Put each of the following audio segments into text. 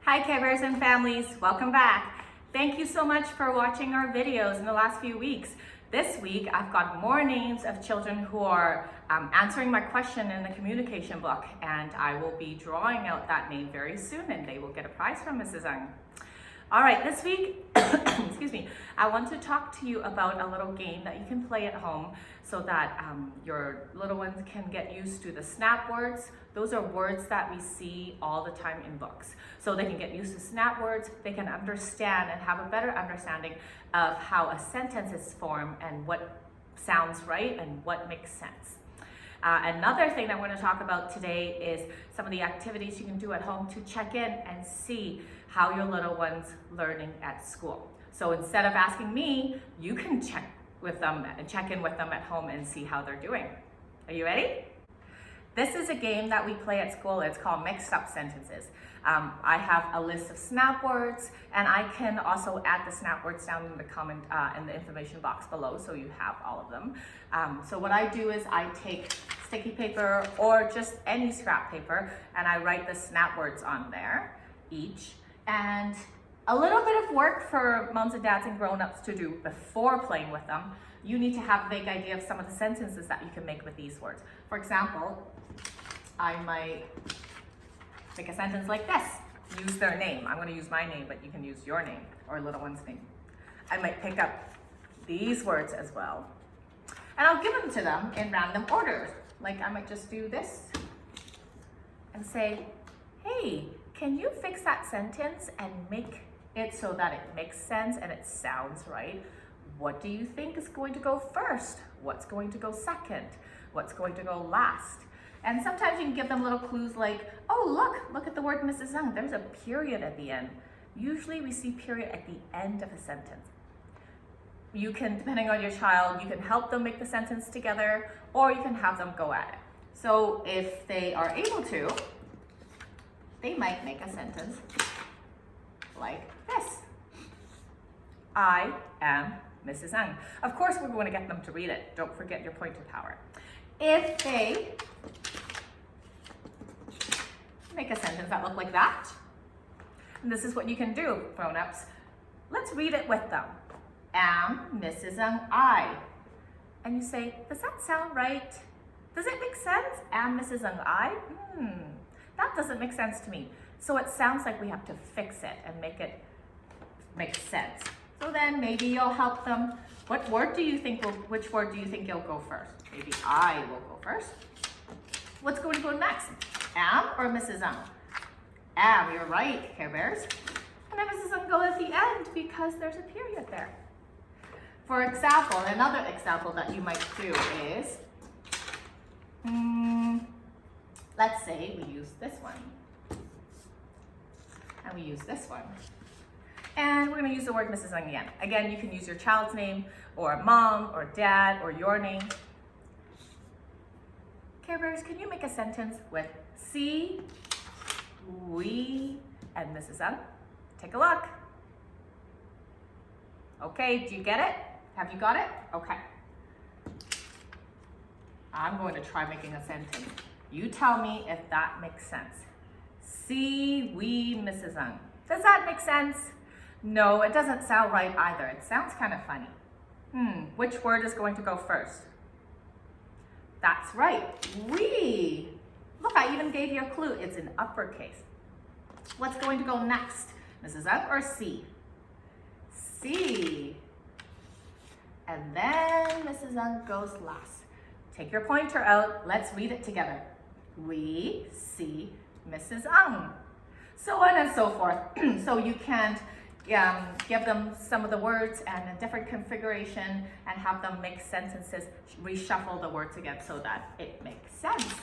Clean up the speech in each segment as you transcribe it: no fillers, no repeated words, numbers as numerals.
Hi Care Bears and families, welcome back. Thank you so much for watching our videos in the last few weeks. This week I've got more names of children who are answering my question in the communication book, and I will be drawing out that name very soon and they will get a prize from Mrs. Ng. All right, this week, excuse me, I want to talk to you about a little game that you can play at home so that your little ones can get used to the snap words. Those are words that we see all the time in books. So they can get used to snap words, they can understand and have a better understanding of how a sentence is formed and what sounds right and what makes sense. Another thing I want to talk about today is some of the activities you can do at home to check in and see how your little one's learning at school. So instead of asking me, you can check in with them at home and see how they're doing. Are you ready? This is a game that we play at school. It's called Mixed Up Sentences. I have a list of snap words, and I can also add the snap words down in the comment in the information box below, so you have all of them. So what I do is I take sticky paper or just any scrap paper, and I write the snap words on there each. And a little bit of work for moms and dads and grown-ups to do before playing with them. You need to have a vague idea of some of the sentences that you can make with these words. For example, I might make a sentence like this. Use their name. I'm going to use my name, but you can use your name or little one's name. I might pick up these words as well. And I'll give them to them in random orders. Like I might just do this and say, hey, can you fix that sentence and make it so that it makes sense and it sounds right? What do you think is going to go first? What's going to go second? What's going to go last? And sometimes you can give them little clues like, oh, look at the word Mrs. Ng. There's a period at the end. Usually we see period at the end of a sentence. You can, depending on your child, you can help them make the sentence together, or you can have them go at it. So if they are able to, they might make a sentence like this. I am Mrs. Ng. Of course, we're going to get them to read it. Don't forget your pointer power. If they make a sentence that looks like that, and this is what you can do, grown-ups. Let's read it with them. Am Mrs. Ng I. And you say, does that sound right? Does it make sense? Am Mrs. Ng I? That doesn't make sense to me. So it sounds like we have to fix it and make it make sense. So then maybe you'll help them. Which word do you think you'll go first? Maybe I will go first. What's going to go next? Am or Mrs. Ng? Am, you're right, Care Bears. And then Mrs. Ng go at the end because there's a period there. For example, another example that you might do is, let's say we use this one. And we use this one. And we're going to use the word Mrs. Ng again. Again, you can use your child's name, or mom, or dad, or your name. Care Bears, can you make a sentence with see, we, and Mrs. Ng? Take a look. Okay, do you get it? Have you got it? Okay. I'm going to try making a sentence. You tell me if that makes sense. See, we, Mrs. Ng. Does that make sense? No, it doesn't sound right either. It sounds kind of funny. Which word is going to go first? That's right, we. Look, I even gave you a clue. It's in uppercase. What's going to go next? Mrs. Ng or C? C. And then Mrs. Ng goes last. Take your pointer out. Let's read it together. We see Mrs. Ng. So on and so forth. So you can give them some of the words and a different configuration and have them make sentences, reshuffle the words again so that it makes sense.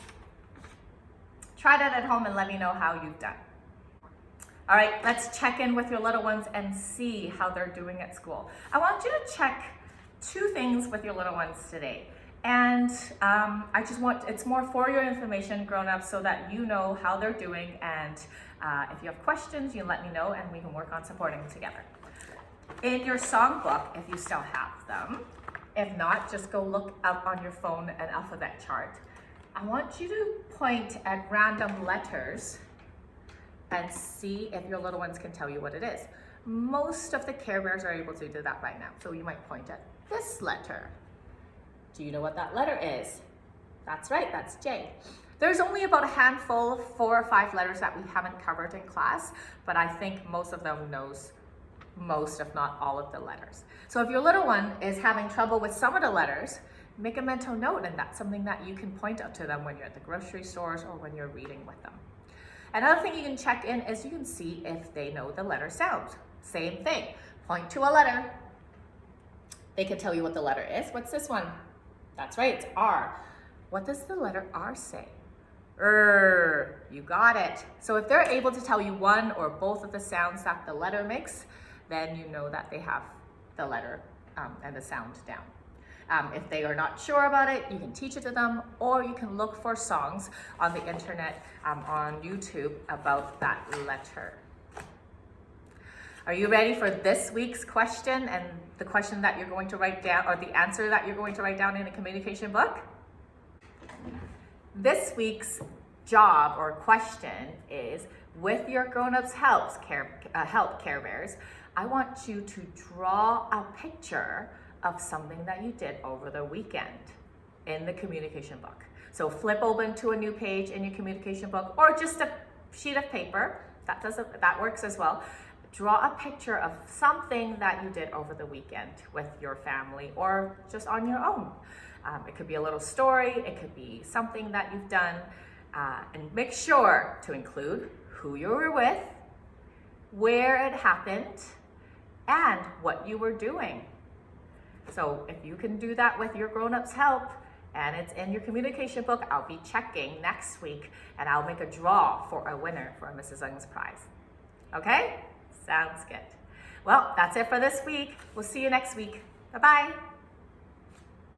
Try that at home and let me know how you've done. All right, let's check in with your little ones and see how they're doing at school. I want you to check two things with your little ones today. And it's more for your information, grown-ups, so that you know how they're doing. And if you have questions, you let me know and we can work on supporting together. In your songbook, if you still have them, if not, just go look up on your phone an alphabet chart. I want you to point at random letters and see if your little ones can tell you what it is. Most of the Care Bears are able to do that right now. So you might point at this letter. Do you know what that letter is? That's right, that's J. There's only about a handful, 4 or 5 letters that we haven't covered in class, but I think most of them knows most, if not all of the letters. So if your little one is having trouble with some of the letters, make a mental note, and that's something that you can point out to them when you're at the grocery stores or when you're reading with them. Another thing you can check in is you can see if they know the letter sounds. Same thing, point to a letter. They can tell you what the letter is. What's this one? That's right, it's R. What does the letter R say? You got it. So if they're able to tell you one or both of the sounds that the letter makes, then you know that they have the letter and the sound down. If they are not sure about it, you can teach it to them, or you can look for songs on the internet, on YouTube about that letter. Are you ready for this week's question and the question that you're going to write down, or the answer that you're going to write down in a communication book? This week's job or question is, with your grown-ups help Care Bears, I want you to draw a picture of something that you did over the weekend in the communication book. So flip open to a new page in your communication book, or just a sheet of paper. That works as well. Draw a picture of something that you did over the weekend with your family or just on your own. It could be a little story, it could be something that you've done, and make sure to include who you were with, where it happened, and what you were doing. So if you can do that with your grown-ups help and it's in your communication book, I'll be checking next week and I'll make a draw for a winner for Mrs. Ng's prize. Okay? Sounds good. Well, that's it for this week. We'll see you next week. Bye-bye.